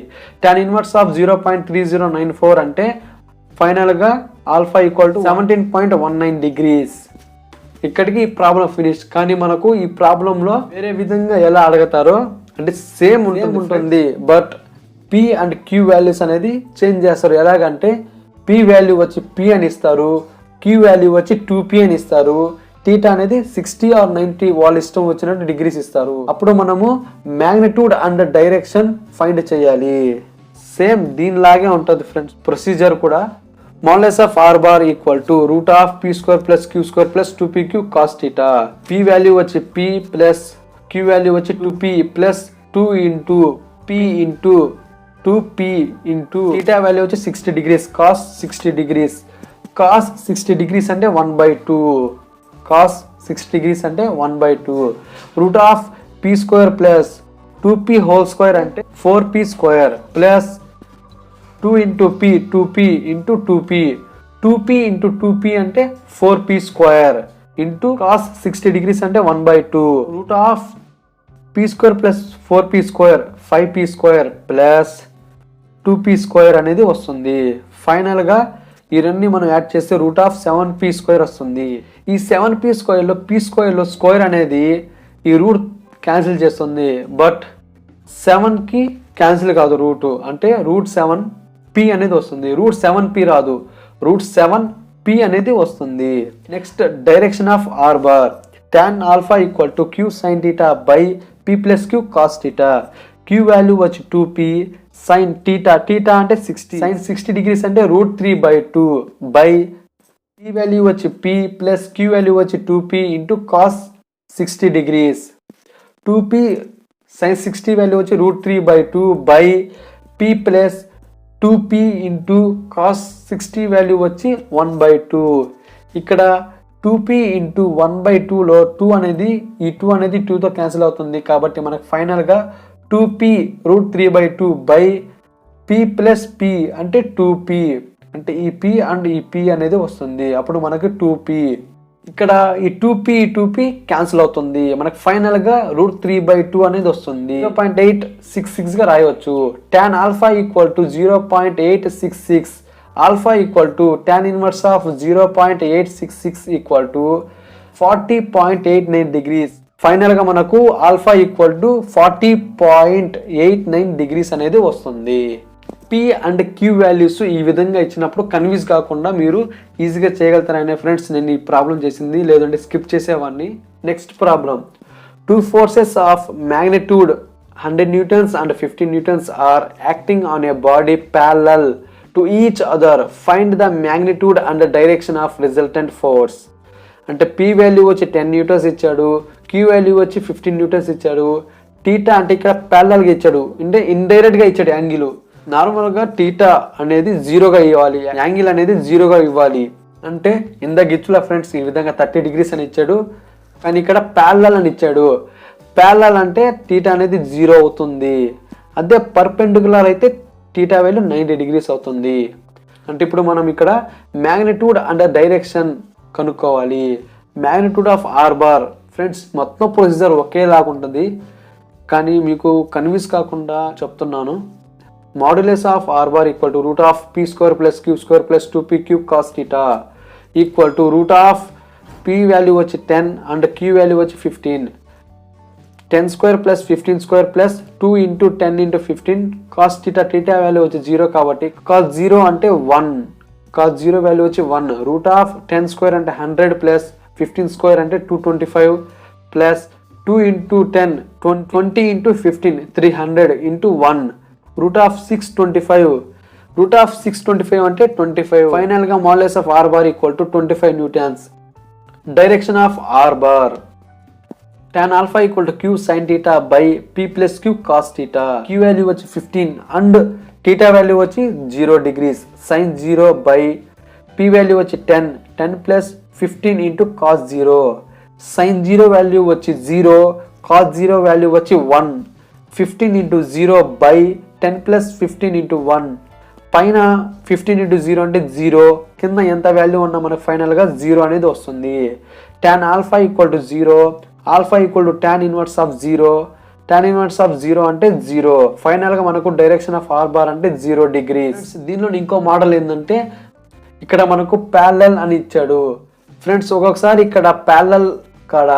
tan ఇన్వర్స్ ఆఫ్ 0.3094 అంటే ఫైనల్గా ఆల్ఫా ఈక్వల్ టు 17.19 డిగ్రీస్. ఇక్కడికి ఈ ప్రాబ్లం ఫినిష్. కానీ మనకు ఈ ప్రాబ్లంలో వేరే విధంగా ఎలా అడుగుతారో అంటే సేమ్ ఉంటుంది, but P and Q values అనేది చేంజ్ చేస్తారు. ఎలాగంటే పి వాల్యూ వచ్చి పి అని ఇస్తారు, క్యూ వాల్యూ వచ్చి 2p అని ఇస్తారు, థీటా అనేది 60 or 90 వాళ్ళ ఇష్టం వచ్చినట్టు డిగ్రీస్ ఇస్తారు. అప్పుడు మనము మ్యాగ్నిట్యూడ్ అండ్ డైరెక్షన్ ఫైండ్ చేయాలి. సేమ్ దీనిలాగే ఉంటుంది ఫ్రెండ్స్ ప్రొసీజర్ కూడా. Modulus of r bar equal to root of p square plus q square plus 2pq cos theta. p value వచ్చి p plus q value వచ్చి 2p plus 2 into p into 2p into theta value వచ్చి 60 degrees cos 60 degrees. cos 60 degrees అంటే 1/2. cos 60 degrees అంటే 1/2. root of p square plus 2p whole square అంటే 4p square plus 2 into p, 2p into 2p, 2p into 2p అంటే 4p square into cos 60 degrees అంటే 1/2. root of p square plus 4p square 5p square plus 2p square అనేది వస్తుంది. ఫైనల్గా ఈ రెండు మనం add చేస్తే రూట్ ఆఫ్ 7p square వస్తుంది. ఈ 7p squareలో p squareలో స్క్వేర్ అనేది ఈ రూట్ క్యాన్సిల్ చేస్తుంది, బట్ 7కి క్యాన్సిల్ కాదు రూట్, అంటే √7p అనేది వస్తుంది. √7p రాదు, √7p అనేది వస్తుంది. Next direction of R bar tan alpha equal to q sin theta by p plus q cos theta. q value వచ్చి 2p, sin theta, theta అంటే 60, sin 60 degrees అంటే √3/2 బై p వాల్యూ వచ్చి p plus q value వచ్చి 2p into cos 60 degrees. 2p sin 60 value వచ్చి √3/2 by p plus 2p into cos 60 value వచ్చి 1/2. ఇక్కడ 2p into 1/2లో 2 అనేది ఈ 2 అనేది 2తో క్యాన్సిల్ అవుతుంది, కాబట్టి మనకు ఫైనల్గా 2p √3/2 by p plus p అంటే 2p, అంటే ఈ p అండ్ ఈ p అనేది వస్తుంది. అప్పుడు మనకు 2p. ఇక్కడ ఈ 2p క్యాన్సిల్ అవుతుంది, మనకు ఫైనల్గా √3/2 అనేది వస్తుంది. 0.866 గా రాయవచ్చు. tan alpha equal to 0.866, alpha equal to tan inverse of 0.866 equal to 40.89 degrees. ఫైనల్గా మనకు ఆల్ఫా ఈక్వల్ టు 40.89 డిగ్రీస్ అనేది వస్తుంది. పి అండ్ క్యూ వాల్యూస్ ఈ విధంగా ఇచ్చినప్పుడు కన్ఫ్యూజ్ కాకుండా మీరు ఈజీగా చేయగలుగుతారనే ఫ్రెండ్స్ నేను ఈ ప్రాబ్లం చేసింది, లేదంటే స్కిప్ చేసేవాడిని. Next problem, 2 forces of magnitude 100 newtons and 50 newtons are acting on a body parallel to each other. Find the magnitude and the direction of resultant force. అంటే పి వాల్యూ వచ్చి 10 Newton's ఇచ్చాడు, queue value వచ్చి 15 Newton's ఇచ్చాడు. Theta అంటే ఇక్కడ ప్యారలల్గా ఇచ్చాడు, అంటే ఇండైరెక్ట్గా ఇచ్చాడు యాంగిల్. నార్మల్గా టీటా అనేది జీరోగా ఇవ్వాలి, యాంగిల్ అనేది జీరోగా ఇవ్వాలి. అంటే ఇందాక ఇచ్చులా ఫ్రెండ్స్ ఈ విధంగా 30 degrees అని ఇచ్చాడు, కానీ ఇక్కడ ప్యారలల్ అని ఇచ్చాడు. ప్యారలల్ అంటే టీటా అనేది 0 అవుతుంది. అదే పర్పెండిక్యులర్ అయితే టీటా వాల్యూ 90 degrees అవుతుంది. అంటే ఇప్పుడు మనం ఇక్కడ మ్యాగ్నిట్యూడ్ అండ్ డైరెక్షన్ కనుక్కోవాలి. Magnitude of R bar friends మొత్తం ప్రొసీజర్ ఒకేలాగా ఉంటుంది, కానీ మీకు కన్ఫ్యూజ్ కాకుండా చెప్తున్నాను. Modulus of R bar equal to root of P square plus Q square plus 2p cube cos theta equal to root of P value వచ్చి 10 and queue value వచ్చి 15. 10 square plus 15 square plus 2 into 10 into 15 cos theta, theta value వచ్చి 0 కాబట్టి cos 0 అంటే 1, cos 0 value వచ్చి 1. Root of 10 square అంటే 100 plus 15 square అంటే 225 plus 2 into 10 20 into 15 300 into 1 root of 625. Root of 625 అంటే 25. ఫైనల్గా modulus of R bar equal to 25 newtons. Direction of R bar tan alpha equal to q sin theta by p plus q cos theta. q value వచ్చి 15 and theta value వచ్చి 0 degrees. sin 0 by p value వచ్చి 10 plus 15 into cos 0. sin 0 value వచ్చి 0, cos 0 value వచ్చి 1. 15 into 0 by 10 plus 15 into 1. పైన 15 into 0 అంటే 0, కింద ఎంత value ఉన్నా మనకు ఫైనల్గా 0 అనేది వస్తుంది. tan alpha equal to 0, alpha equal to tan inverse of 0, tan inverse of 0 అంటే 0. ఫైనల్గా మనకు డైరెక్షన్ ఆఫ్ ఆర్ బార్ అంటే 0 degrees. దీనిలో ఇంకో మోడల్ ఏంటంటే ఇక్కడ మనకు ప్యారలల్ అని ఇచ్చాడు ఫ్రెండ్స్. ఒక్కొక్కసారి ఇక్కడ ప్యారలల్ కాడ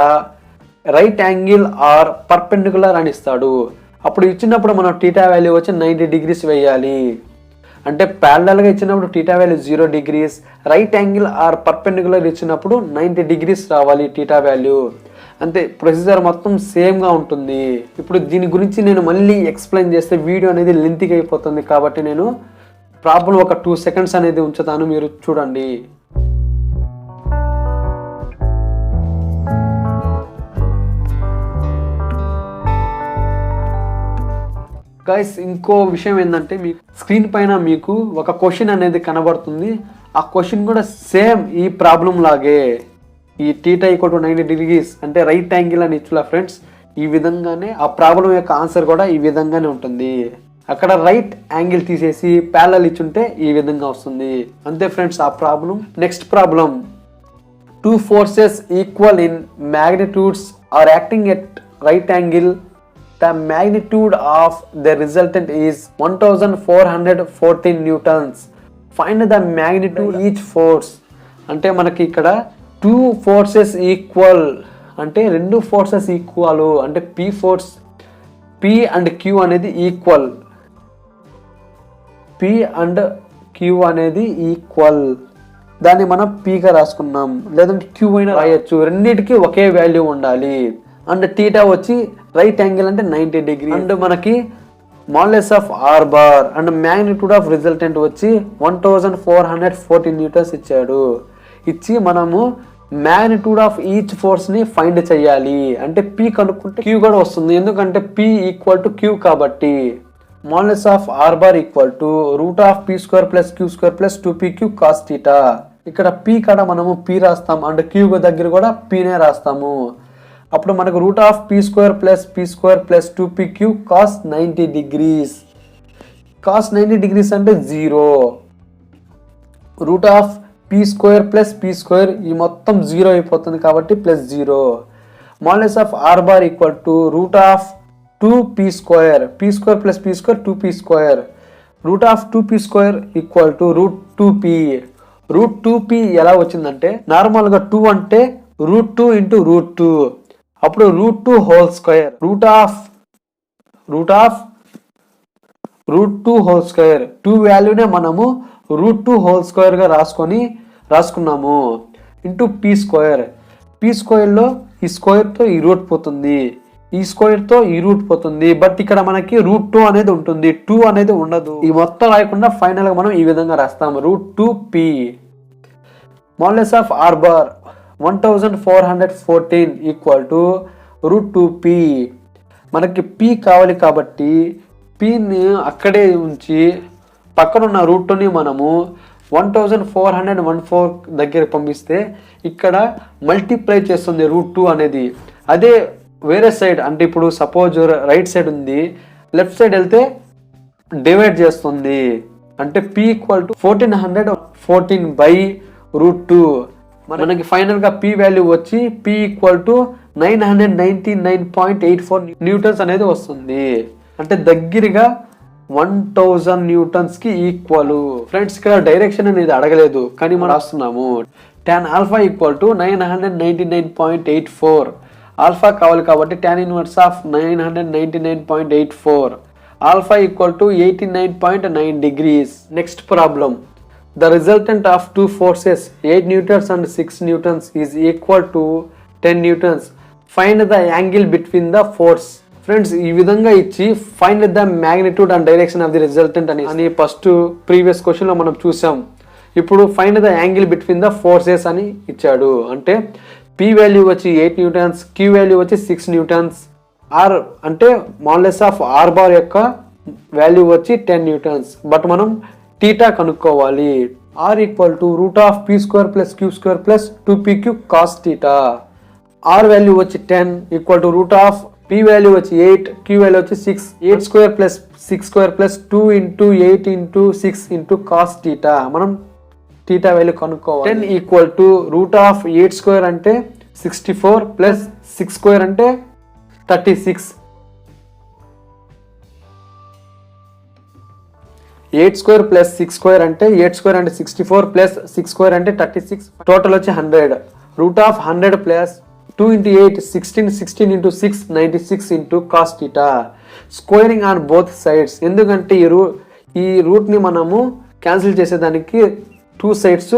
రైట్ యాంగిల్ ఆర్ పర్పెండిక్యులర్ అని ఇస్తాడు. అప్పుడు ఇచ్చినప్పుడు మనం టీటా వాల్యూ వచ్చి 90 degrees వేయాలి. అంటే ప్యారలల్గా ఇచ్చినప్పుడు theta value 0 degrees, right angle or perpendicular ఇచ్చినప్పుడు 90 degrees రావాలి టీటా వాల్యూ. అంతే, ప్రొసీజర్ మొత్తం సేమ్గా ఉంటుంది. ఇప్పుడు దీని గురించి నేను మళ్ళీ ఎక్స్ప్లెయిన్ చేస్తే వీడియో అనేది లెంతీగా అయిపోతుంది, కాబట్టి నేను ప్రాబ్లం ఒక 2 seconds అనేది ఉంచుతాను, మీరు చూడండి. గైస్ ఇంకో విషయం ఏంటంటే మీకు స్క్రీన్ పైన మీకు ఒక క్వశ్చన్ అనేది కనబడుతుంది. ఆ క్వశ్చన్ కూడా సేమ్ ఈ ప్రాబ్లం లాగే, ఈ టీటా ఈక్వల్ టు 90 degrees అంటే రైట్ యాంగిల్ అని ఇచ్చులా ఫ్రెండ్స్. ఈ విధంగానే ఆ ప్రాబ్లం యొక్క ఆన్సర్ కూడా ఈ విధంగానే ఉంటుంది. అక్కడ రైట్ యాంగిల్ తీసేసి ప్యారలల్ ఇచ్చుంటే ఈ విధంగా వస్తుంది. అంతే ఫ్రెండ్స్ ఆ problem. Next problem, 2 forces equal in magnitudes are acting at right angle. The magnitude of the resultant is 1414 newtons. Find the magnitude each force. అంటే మనకి ఇక్కడ 2 forces ఈక్వల్ అంటే 2 forces ఈక్వల్ అంటే P force P and Q అనేది equal, P and Q అనేది equal. దాన్ని మనం Pగా రాసుకున్నాం, లేదంటే Q అయినా రాయొచ్చు. రెండింటికి ఒకే వాల్యూ ఉండాలి. అండ్ టీటా వచ్చి రైట్ యాంగిల్ అంటే 90 degrees. అండ్ మనకి modulus of R bar and magnitude of resultant వచ్చి 1414 newtons ఇచ్చాడు. ఇచ్చి మనము మ్యాగ్నిట్యూడ్ ఆఫ్ ఈచ్ ఫోర్స్ ని ఫైండ్ చేయాలి. అంటే P కనుక్కుంటే Q కూడా వస్తుంది, ఎందుకంటే P ఈక్వల్ టు Q కాబట్టి. Modulus of R bar equal to root of P square plus Q square plus 2p cube cos theta. ఇక్కడ P కాడ మనము P రాస్తాం అండ్ Q దగ్గర కూడా P నే రాస్తాము. అప్పుడు మనకు root of P square plus 2p cube cos 90 degrees. Cos 90 degrees అంటే 0. Root of P square plus P square ఈ మొత్తం 0 అయిపోతుంది కాబట్టి plus 0. Modulus of R bar equal to root of 2p square, P square plus P square 2p square. Root of 2p square equal to root 2p. Root 2p ఎలా వచ్చిందంటే నార్మల్గా 2 అంటే route 2 into root 2. అప్పుడు √2 whole square root of √2 whole square 2 వాల్యూనే మనము √2 whole square గా రాసుకున్నాము into P స్క్వేర్లో ఈ square తో ఈ రూట్ పోతుంది, ఈ స్క్వేర్ తో ఈ రూట్ పోతుంది. బట్ ఇక్కడ మనకి √2 అనేది ఉంటుంది, 2 అనేది ఉండదు. ఈ మొత్తం రాయకుండా ఫైనల్ గా మనం ఈ విధంగా రాస్తాము √2p modulus of r bar 1414 equal to √2p. మనకి p కావాలి కాబట్టి pని అక్కడే ఉంచి పక్కనున్న √2ని మనము 1414 దగ్గర పంపిస్తే ఇక్కడ మల్టిప్లై చేస్తుంది √2 అనేది. అదే వేరే సైడ్ అంటే ఇప్పుడు సపోజ్ రైట్ సైడ్ ఉంది, లెఫ్ట్ సైడ్ వెళ్తే డివైడ్ చేస్తుంది. అంటే p ఈక్వల్ టు 1414 బై √2. మనకి ఫైనల్ గా p వాల్యూ వచ్చి p ఈక్వల్ టు 999.84 న్యూటన్స్ అనేది వస్తుంది. అంటే దగ్గరగా 1000 న్యూటన్స్ కి ఈక్వల్. ఫ్రెండ్స్ ఇక్కడ డైరెక్షన్ అనేది అడగలేదు కానీ మనం రాస్తున్నాము tan alpha equal to 999.84. Alpha కావాలి కాబట్టి tan inverse of 999.84 alpha equal to 89.9 degrees. Next problem, the resultant of two forces 8 newtons and 6 newtons is equal to 10 newtons. Find the angle between the force. Friends ఈ విధంగా ఇచ్చి find the magnitude and direction of the resultant అని first previous question లో మనం చూసాం. ఇప్పుడు find the angle between the forces అని ఇచ్చాడు. అంటే పి వాల్యూ వచ్చి 8 న్యూటన్స్, క్యూ వాల్యూ వచ్చి 6 న్యూటన్స్, ఆర్ అంటే మాడ్యులస్ ఆఫ్ ఆర్ బార్ యొక్క వాల్యూ వచ్చి 10 న్యూటన్స్. బట్ మనం టీటా కనుక్కోవాలి. R equal to √p² + q² + 2pq cos θ. R value వచ్చి 10 ఈక్వల్ టు p వాల్యూ వచ్చి 8, q వాల్యూ వచ్చి 6. 8² + 6² + 2 × 8 × 6 × cos θ. మనం థీటా వాల్యూ కనుక్కోవాలి. 10 ఈక్వల్ టు √8² అంటే 64 + 6² అంటే 36. 8² + 6² అంటే 8² అంటే 64 + 6² అంటే 36. టోటల్ వచ్చి 100. √100 + 2 × 8 16, 16 × 6 96 × cos θ. Squaring on both sides. ఎందుకంటే ఈ రూట్ ని మనము క్యాన్సిల్ చేసేదానికి 2 సైడ్స్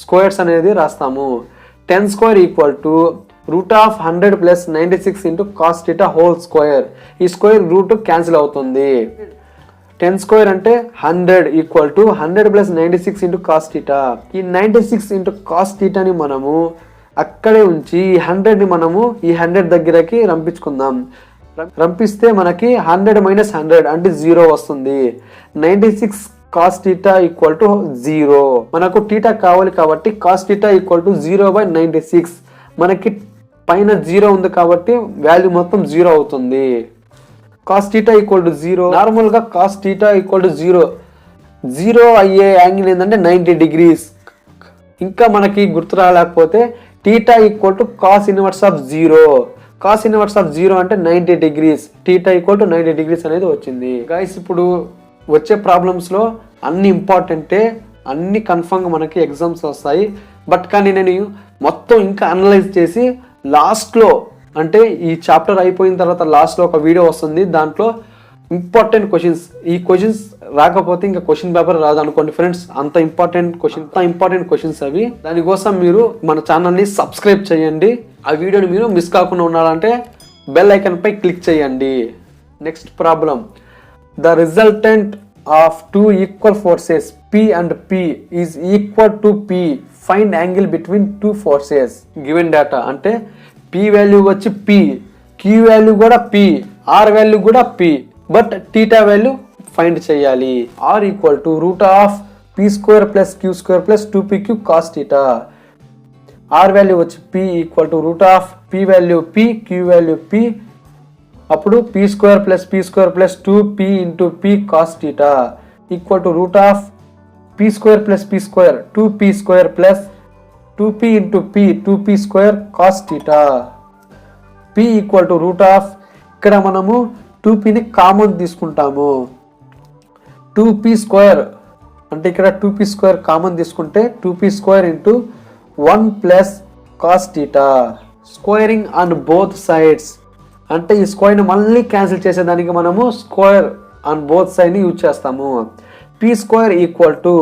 స్క్వేర్స్ అనేది రాస్తాము. 10² equal to √100 + 96 × cos θ whole square. ఈ స్క్వేర్ రూట్ క్యాన్సిల్ అవుతుంది. 10² అంటే 100 ఈక్వల్ టు 100 + 96 × cos θ. ఈ 96 × cos θ ని మనము అక్కడే ఉంచి ఈ 100 ని మనము ఈ 100 దగ్గరకి రంపించుకుందాం. రంపిస్తే మనకి 100 - 100 అంటే 0 వస్తుంది. 96 cos θ ఈక్వల్ టు 0. మనకు θ కావాలి కాబట్టి cos θ ఈక్వల్ టు 0/96. మనకి పైన 0 ఉంది కాబట్టి వాల్యూ మొత్తం 0 అవుతుంది. cos θ equal to 0. నార్మల్ గా cos θ ఈక్వల్ టు 0 అయ్యే యాంగిల్ ఏంటంటే 90 degrees. ఇంకా మనకి గుర్తు రాలేకపోతే θ equal to cos inverse of 0. cos inverse of 0 అంటే 90 degrees. θ ఈక్వల్ టు 90 degrees అనేది వచ్చింది. గైస్ ఇప్పుడు వచ్చే ప్రాబ్లమ్స్ లో అన్ని ఇంపార్టెంటే, అన్ని కన్ఫర్మ్ గా మనకి ఎగ్జామ్స్ వస్తాయి. బట్ కానీ నేను మొత్తం ఇంకా అనలైజ్ చేసి లాస్ట్ లో అంటే ఈ చాప్టర్ అయిపోయిన తర్వాత లాస్ట్ లో ఒక వీడియో వస్తుంది. దాంట్లో ఇంపార్టెంట్ క్వశ్చన్స్, ఈ క్వశ్చన్స్ రాకపోతే ఇంకా క్వశ్చన్ పేపర్ రాదు అనుకోండి ఫ్రెండ్స్. అంత ఇంపార్టెంట్ క్వశ్చన్స్ అవి. దానికోసం మీరు మన ఛానల్ ని సబ్స్క్రైబ్ చేయండి. ఆ వీడియోని మీరు మిస్ కాకుండా ఉండాలంటే బెల్ ఐకాన్ పై క్లిక్ చేయండి. Next problem, the resultant of 2 equal forces P and P is equal to P. Find angle between 2 forces. Given data అంటే P వాల్యూ వచ్చి P, Q వాల్యూ కూడా P, R వాల్యూ కూడా P. But θ value find చేయాలి. R equal to √p² + q² + 2pq cos θ. R value వచ్చి P equal to √p value P, Q value P. అప్పుడు p² + p² + 2p × p cos θ equal to √p² + p² 2p² + 2p × p 2p² cos θ. p equal to ఇక్కడ మనము 2pని common తీసుకుంటాము. 2p² అంటే ఇక్కడ 2p² common తీసుకుంటే 2p² × 1 + cos θ. Squaring on both sides అంటే ఈ స్క్వేర్ని మళ్ళీ క్యాన్సిల్ చేసేదానికి మనము స్క్వేర్ ఆన్ బోత్ సైడ్ని యూజ్ చేస్తాము. P square equal to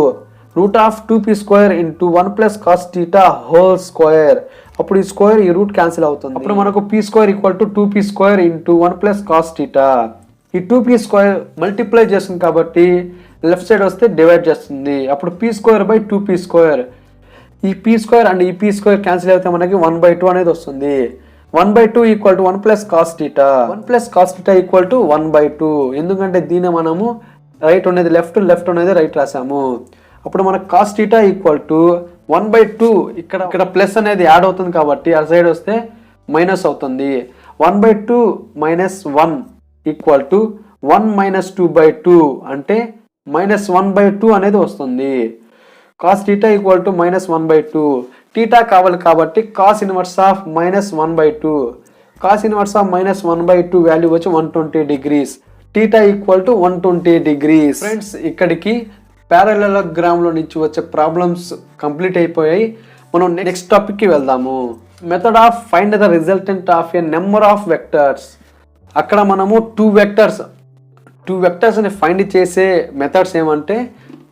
√2p² into 1 + cos θ whole square. అప్పుడు ఈ స్క్వేర్ ఈ రూట్ క్యాన్సిల్ అవుతుంది. అప్పుడు మనకు p² equal to 2p² into 1 + cos θ. ఈ 2p² మల్టిప్లై చేస్తుంది కాబట్టి లెఫ్ట్ సైడ్ వస్తే డివైడ్ చేస్తుంది. అప్పుడు p²/2p². ఈ p² అండ్ ఈ p² క్యాన్సిల్ అయితే మనకి 1/2 అనేది వస్తుంది. 1/2 equal to 1 + cos θ. 1 + cos θ equal to 1/2. ఎందుకంటే దీన్ని మనము రైట్ అనేది లెఫ్ట్ అనేది రైట్ రాసాము. అప్పుడు మనకు cos θ ఈక్వల్ టు 1/2. ఇక్కడ ప్లస్ అనేది యాడ్ అవుతుంది కాబట్టి ఆ సైడ్ వస్తే మైనస్ అవుతుంది. 1/2 - 1 ఈక్వల్ టు 1 - 2/2 అంటే -1/2 అనేది వస్తుంది. cos θ equal to -1/2. θ కావాలి కాబట్టి cos inverse of -1/2. cos inverse of -1/2 value వచ్చి 120 degrees. θ ఈక్వల్ టు 120 degrees. ఫ్రెండ్స్ ఇక్కడికి ప్యారలలోగ్రామ్ లో నుంచి వచ్చే ప్రాబ్లమ్స్ కంప్లీట్ అయిపోయాయి. మనం నెక్స్ట్ టాపిక్ కి వెళ్దాము. Method of find the resultant of a number of vectors. అక్కడ మనము టూ వెక్టర్స్ ని ఫైండ్ చేసే మెథడ్స్ ఏమంటే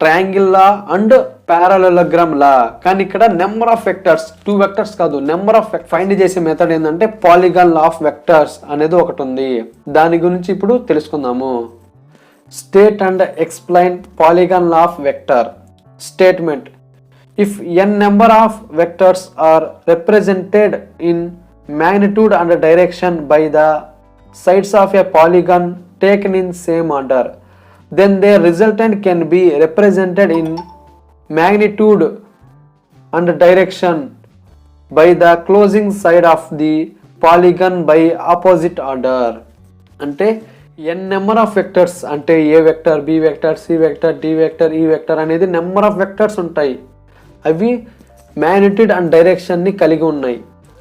ట్రయాంగిల్ లా అండ్ ప్యారలలోగ్రామ్ లా. కానీ ఇక్కడ నెంబర్ ఆఫ్ వెక్టర్స్, 2 వెక్టర్స్ కాదు, నెంబర్ ఆఫ్ ఫైండ్ చేసే మెథడ్ ఏంటంటే పాలిగాన్ లా ఆఫ్ వెక్టర్స్ అనేది ఒకటి ఉంది. దాని గురించి ఇప్పుడు తెలుసుకుందాము. State and explain polygon law of vector. Statement: if n number of vectors are represented in magnitude and direction by the sides of a polygon taken in same order, then their resultant can be represented in magnitude and direction by the closing side of the polygon by opposite order. అంటే n number of vectors అంటే A vector, B vector, C vector, D vector, E vector అనేది number of vectors ఉంటాయి. అవి magnitude and డైరెక్షన్ని కలిగి ఉన్నాయి.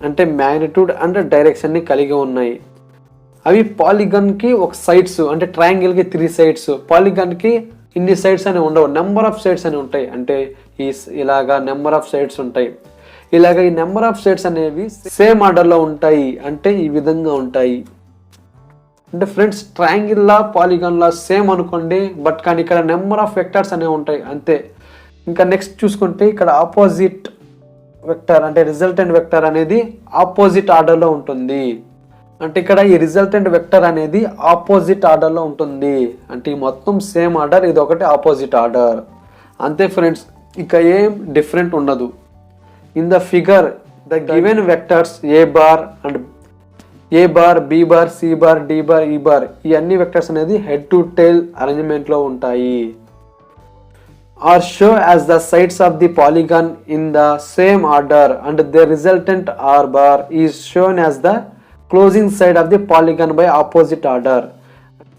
అంటే magnitude and డైరెక్షన్ని కలిగి ఉన్నాయి. అవి పాలిగన్కి ఒక సైడ్స్, అంటే ట్రయాంగిల్కి 3 సైడ్స్, పాలిగన్కి ఇన్ని సైడ్స్ అని ఉండవు, నెంబర్ ఆఫ్ సైడ్స్ అని ఉంటాయి. అంటే ఇలాగా నెంబర్ ఆఫ్ సైడ్స్ ఉంటాయి. ఇలాగ ఈ నెంబర్ ఆఫ్ సైడ్స్ అనేవి సేమ్ ఆర్డర్లో ఉంటాయి. అంటే ఈ విధంగా ఉంటాయి. అంటే ఫ్రెండ్స్ ట్రయాంగిల్ లా పాలిగాన్ లా సేమ్ అనుకోండి, బట్ కానీ ఇక్కడ నెంబర్ ఆఫ్ వెక్టర్స్ అనేవి ఉంటాయి అంతే. ఇంకా నెక్స్ట్ చూసుకుంటే ఇక్కడ ఆపోజిట్ వెక్టర్ అంటే రిజల్టెంట్ వెక్టర్ అనేది ఆపోజిట్ ఆర్డర్లో ఉంటుంది. అంటే ఇక్కడ ఈ రిజల్టెంట్ వెక్టర్ అనేది ఆపోజిట్ ఆర్డర్లో ఉంటుంది. అంటే ఈ మొత్తం సేమ్ ఆర్డర్, ఇది ఒకటి ఆపోజిట్ ఆర్డర్ అంతే ఫ్రెండ్స్. ఇక ఏం డిఫరెంట్ ఉండదు. In the figure the given vectors A bar, B bar, C bar, D bar, E bar, ఈ అన్ని వెక్టర్స్ అనేది హెడ్ టు టైల్ అరేంజ్మెంట్ లో ఉంటాయి. Are show as the sides of the polygon in the same order and the resultant R bar is shown as the closing side of the polygon by opposite order.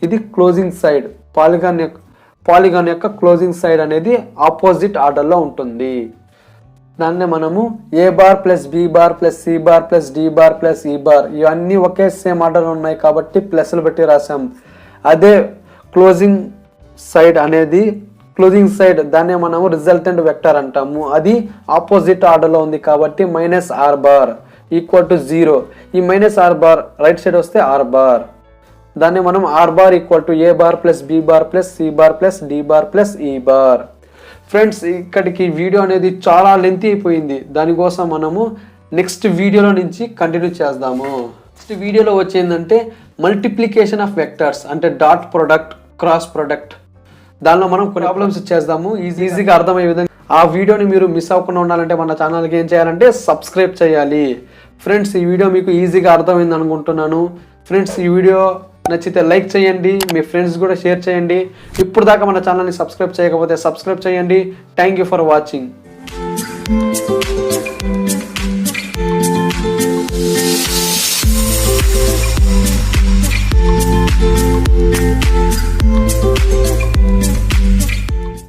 ఇది closing side, polygon యొక్క closing side అనేది opposite ఆర్డర్లో ఉంటుంది. దాన్నే మనము A bar plus B bar plus C bar plus D bar plus E bar, ఇవన్నీ ఒకే same order ఉన్నాయి కాబట్టి ప్లస్లు పెట్టి రాసాం. అదే క్లోజింగ్ సైడ్ అనేది క్లోజింగ్ సైడ్, దాన్నే మనము రిజల్టెంట్ వెక్టర్ అంటాము. అది ఆపోజిట్ ఆర్డర్లో ఉంది కాబట్టి -r బార్ ఈక్వల్ టు 0. ఈ -r బార్ రైట్ సైడ్ వస్తే r బార్. దాన్ని మనం r bar equal to A bar plus B bar plus C bar plus D bar plus E bar. Friends ఇక్కడికి వీడియో అనేది చాలా లెంతీ అయిపోయింది. దానికోసం మనము నెక్స్ట్ వీడియోలో నుంచి కంటిన్యూ చేద్దాము. నెక్స్ట్ వీడియోలో వచ్చేందంటే మల్టిప్లికేషన్ ఆఫ్ వెక్టర్స్ అంటే డాట్ ప్రొడక్ట్, క్రాస్ ప్రొడక్ట్. దానిలో మనం కొన్ని ప్రాబ్లమ్స్ చేద్దాము ఈజీగా అర్థమయ్యే విధంగా. ఆ వీడియోని మీరు మిస్ అవ్వకుండా ఉండాలంటే మన ఛానల్కి ఏం చేయాలంటే సబ్స్క్రైబ్ చేయాలి. ఫ్రెండ్స్ ఈ వీడియో మీకు ఈజీగా అర్థమైంది అనుకుంటున్నాను. ఫ్రెండ్స్ ఈ వీడియో నచ్చితే లైక్ చేయండి, మీ ఫ్రెండ్స్ కూడా షేర్ చేయండి. ఇప్పుడు దాకా మన ఛానల్ని సబ్స్క్రైబ్ చేయకపోతే సబ్స్క్రైబ్ చేయండి. Thank you for watching.